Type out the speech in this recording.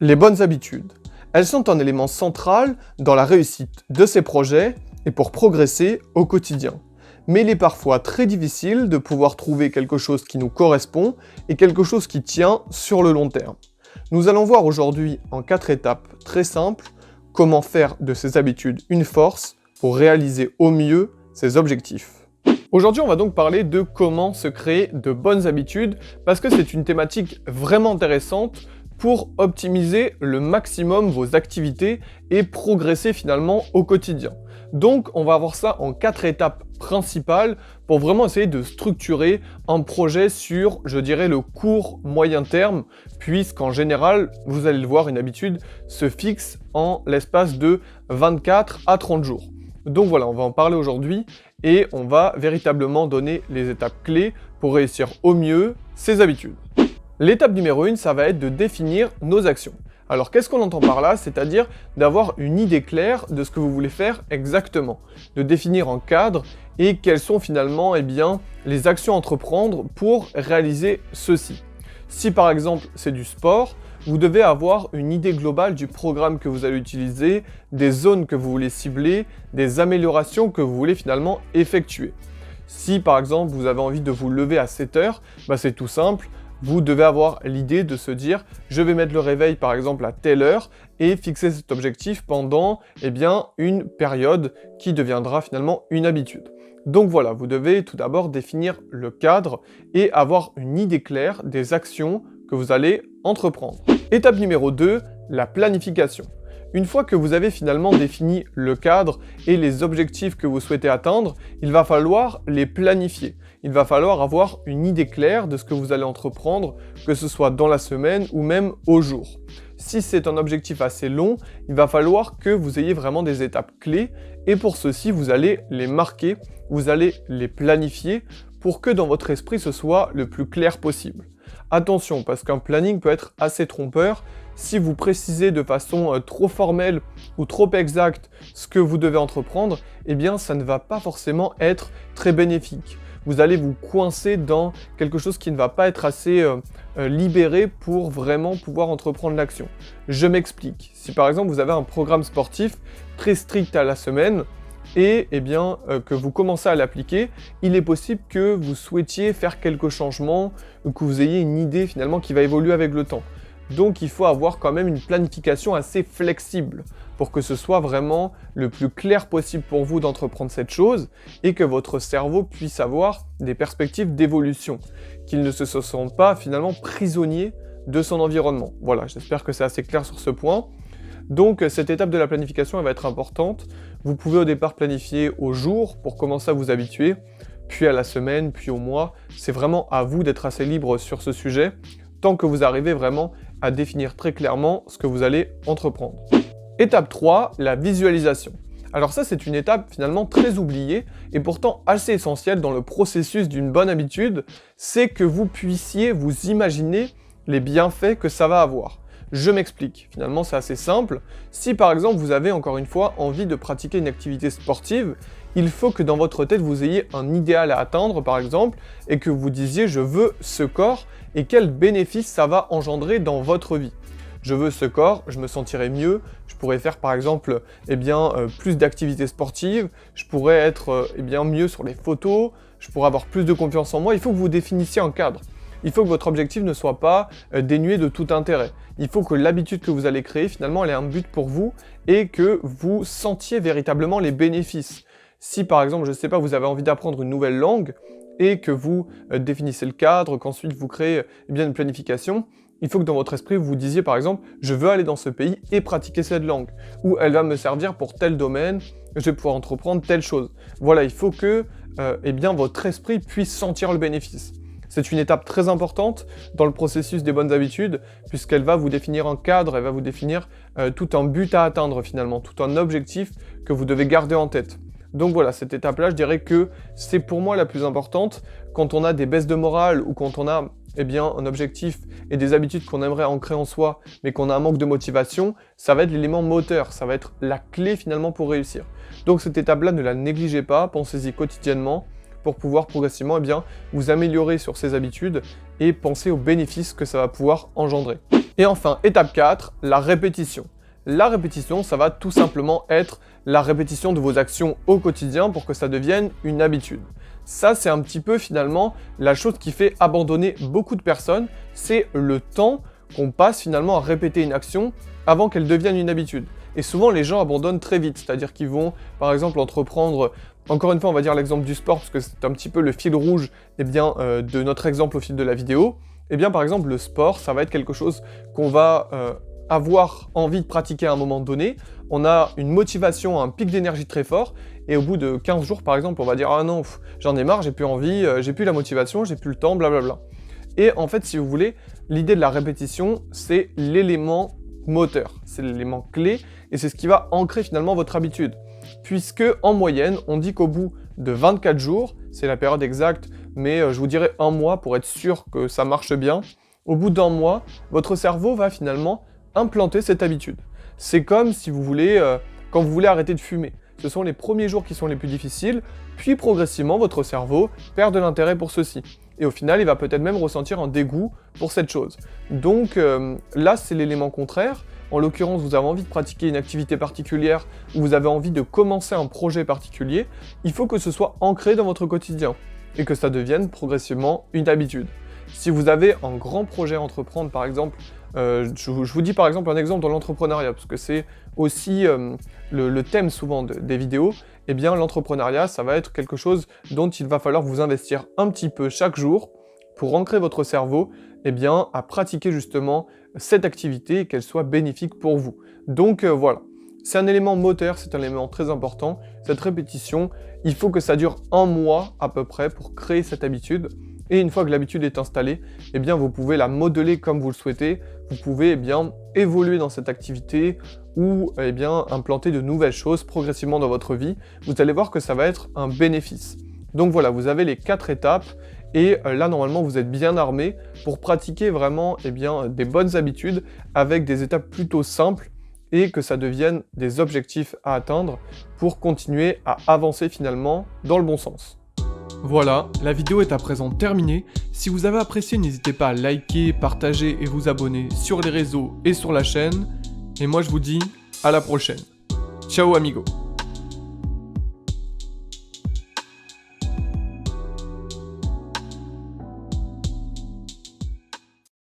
Les bonnes habitudes. Elles sont un élément central dans la réussite de ces projets et pour progresser au quotidien. Mais il est parfois très difficile de pouvoir trouver quelque chose qui nous correspond et quelque chose qui tient sur le long terme. Nous allons voir aujourd'hui en 4 étapes très simples comment faire de ces habitudes une force pour réaliser au mieux ses objectifs. Aujourd'hui, on va donc parler de comment se créer de bonnes habitudes parce que c'est une thématique vraiment intéressante pour optimiser le maximum vos activités et progresser finalement au quotidien. Donc, on va voir ça en 4 étapes principales pour vraiment essayer de structurer un projet sur, je dirais, le court moyen terme, puisqu'en général, vous allez le voir, une habitude se fixe en l'espace de 24 à 30 jours. Donc voilà, on va en parler aujourd'hui et on va véritablement donner les étapes clés pour réussir au mieux ces habitudes. L'étape numéro 1, ça va être de définir nos actions. Alors qu'est-ce qu'on entend par là? C'est-à-dire d'avoir une idée claire de ce que vous voulez faire exactement, de définir un cadre et quelles sont finalement les actions à entreprendre pour réaliser ceci. Si par exemple c'est du sport, vous devez avoir une idée globale du programme que vous allez utiliser, des zones que vous voulez cibler, des améliorations que vous voulez finalement effectuer. Si par exemple vous avez envie de vous lever à 7 heures, c'est tout simple. Vous devez avoir l'idée de se dire « je vais mettre le réveil par exemple à telle heure » et fixer cet objectif pendant une période qui deviendra finalement une habitude. Donc voilà, vous devez tout d'abord définir le cadre et avoir une idée claire des actions que vous allez entreprendre. Étape numéro 2, la planification. Une fois que vous avez finalement défini le cadre et les objectifs que vous souhaitez atteindre, il va falloir les planifier. Il va falloir avoir une idée claire de ce que vous allez entreprendre, que ce soit dans la semaine ou même au jour. Si c'est un objectif assez long, il va falloir que vous ayez vraiment des étapes clés et pour ceci, vous allez les marquer, vous allez les planifier pour que dans votre esprit, ce soit le plus clair possible. Attention, parce qu'un planning peut être assez trompeur. Si vous précisez de façon trop formelle ou trop exacte ce que vous devez entreprendre, ça ne va pas forcément être très bénéfique. Vous allez vous coincer dans quelque chose qui ne va pas être assez libéré pour vraiment pouvoir entreprendre l'action. Je m'explique. Si par exemple vous avez un programme sportif très strict à la semaine, et que vous commencez à l'appliquer, il est possible que vous souhaitiez faire quelques changements, ou que vous ayez une idée finalement qui va évoluer avec le temps. Donc il faut avoir quand même une planification assez flexible pour que ce soit vraiment le plus clair possible pour vous d'entreprendre cette chose et que votre cerveau puisse avoir des perspectives d'évolution, qu'il ne se sente pas finalement prisonnier de son environnement. Voilà, j'espère que c'est assez clair sur ce point. Donc cette étape de la planification elle va être importante. Vous pouvez au départ planifier au jour pour commencer à vous habituer, puis à la semaine, puis au mois. C'est vraiment à vous d'être assez libre sur ce sujet, tant que vous arrivez vraiment à définir très clairement ce que vous allez entreprendre. Étape 3, la visualisation. Alors ça c'est une étape finalement très oubliée et pourtant assez essentielle dans le processus d'une bonne habitude, c'est que vous puissiez vous imaginer les bienfaits que ça va avoir. Je m'explique, finalement c'est assez simple. Si par exemple vous avez encore une fois envie de pratiquer une activité sportive, il faut que dans votre tête vous ayez un idéal à atteindre par exemple et que vous disiez je veux ce corps et quels bénéfices ça va engendrer dans votre vie. Je veux ce corps, je me sentirai mieux, je pourrais faire par exemple plus d'activités sportives, je pourrais être mieux sur les photos, je pourrais avoir plus de confiance en moi. Il faut que vous définissiez un cadre. Il faut que votre objectif ne soit pas dénué de tout intérêt. Il faut que l'habitude que vous allez créer, finalement, elle ait un but pour vous et que vous sentiez véritablement les bénéfices. Si par exemple, je ne sais pas, vous avez envie d'apprendre une nouvelle langue et que vous définissez le cadre, qu'ensuite vous créez une planification, il faut que dans votre esprit, vous disiez par exemple « je veux aller dans ce pays et pratiquer cette langue » ou « elle va me servir pour tel domaine, je vais pouvoir entreprendre telle chose ». Voilà, il faut que votre esprit puisse sentir le bénéfice. C'est une étape très importante dans le processus des bonnes habitudes, puisqu'elle va vous définir un cadre, elle va vous définir tout un but à atteindre finalement, tout un objectif que vous devez garder en tête. Donc voilà, cette étape-là, je dirais que c'est pour moi la plus importante quand on a des baisses de morale ou quand on a un objectif et des habitudes qu'on aimerait ancrer en soi, mais qu'on a un manque de motivation, ça va être l'élément moteur, ça va être la clé finalement pour réussir. Donc cette étape-là, ne la négligez pas, pensez-y quotidiennement, pour pouvoir progressivement vous améliorer sur ces habitudes et penser aux bénéfices que ça va pouvoir engendrer. Et enfin, étape 4, la répétition. La répétition, ça va tout simplement être la répétition de vos actions au quotidien pour que ça devienne une habitude. Ça, c'est un petit peu finalement la chose qui fait abandonner beaucoup de personnes, c'est le temps qu'on passe finalement à répéter une action avant qu'elle devienne une habitude. Et souvent, les gens abandonnent très vite, c'est-à-dire qu'ils vont, par exemple, entreprendre, encore une fois, on va dire l'exemple du sport, parce que c'est un petit peu le fil rouge de notre exemple au fil de la vidéo. Eh bien, par exemple, le sport, ça va être quelque chose qu'on va avoir envie de pratiquer à un moment donné. On a une motivation, un pic d'énergie très fort, et au bout de 15 jours, par exemple, on va dire « Ah non, j'en ai marre, j'ai plus envie, j'ai plus la motivation, j'ai plus le temps, blablabla ». Et en fait, si vous voulez, l'idée de la répétition, c'est l'élément moteur, c'est l'élément clé, et c'est ce qui va ancrer finalement votre habitude. Puisque, en moyenne, on dit qu'au bout de 24 jours, c'est la période exacte, mais je vous dirais un mois pour être sûr que ça marche bien, au bout d'un mois, votre cerveau va finalement implanter cette habitude. C'est comme si vous voulez, quand vous voulez arrêter de fumer. Ce sont les premiers jours qui sont les plus difficiles, puis progressivement, votre cerveau perd de l'intérêt pour ceci. Et au final, il va peut-être même ressentir un dégoût pour cette chose. Donc là, c'est l'élément contraire. En l'occurrence, vous avez envie de pratiquer une activité particulière ou vous avez envie de commencer un projet particulier, il faut que ce soit ancré dans votre quotidien et que ça devienne progressivement une habitude. Si vous avez un grand projet à entreprendre, par exemple, je vous dis par exemple un exemple dans l'entrepreneuriat, parce que c'est aussi le thème souvent des vidéos, eh bien l'entrepreneuriat, ça va être quelque chose dont il va falloir vous investir un petit peu chaque jour pour ancrer votre cerveau eh bien, à pratiquer justement cette activité et qu'elle soit bénéfique pour vous. Donc voilà, c'est un élément moteur, c'est un élément très important. Cette répétition, il faut que ça dure un mois à peu près pour créer cette habitude. Et une fois que l'habitude est installée, eh bien, vous pouvez la modeler comme vous le souhaitez. Vous pouvez eh bien, évoluer dans cette activité ou eh bien, implanter de nouvelles choses progressivement dans votre vie. Vous allez voir que ça va être un bénéfice. Donc voilà, vous avez les 4 étapes. Et là, normalement, vous êtes bien armé pour pratiquer vraiment eh bien, des bonnes habitudes avec des étapes plutôt simples et que ça devienne des objectifs à atteindre pour continuer à avancer finalement dans le bon sens. Voilà, la vidéo est à présent terminée. Si vous avez apprécié, n'hésitez pas à liker, partager et vous abonner sur les réseaux et sur la chaîne. Et moi, je vous dis à la prochaine. Ciao, amigo!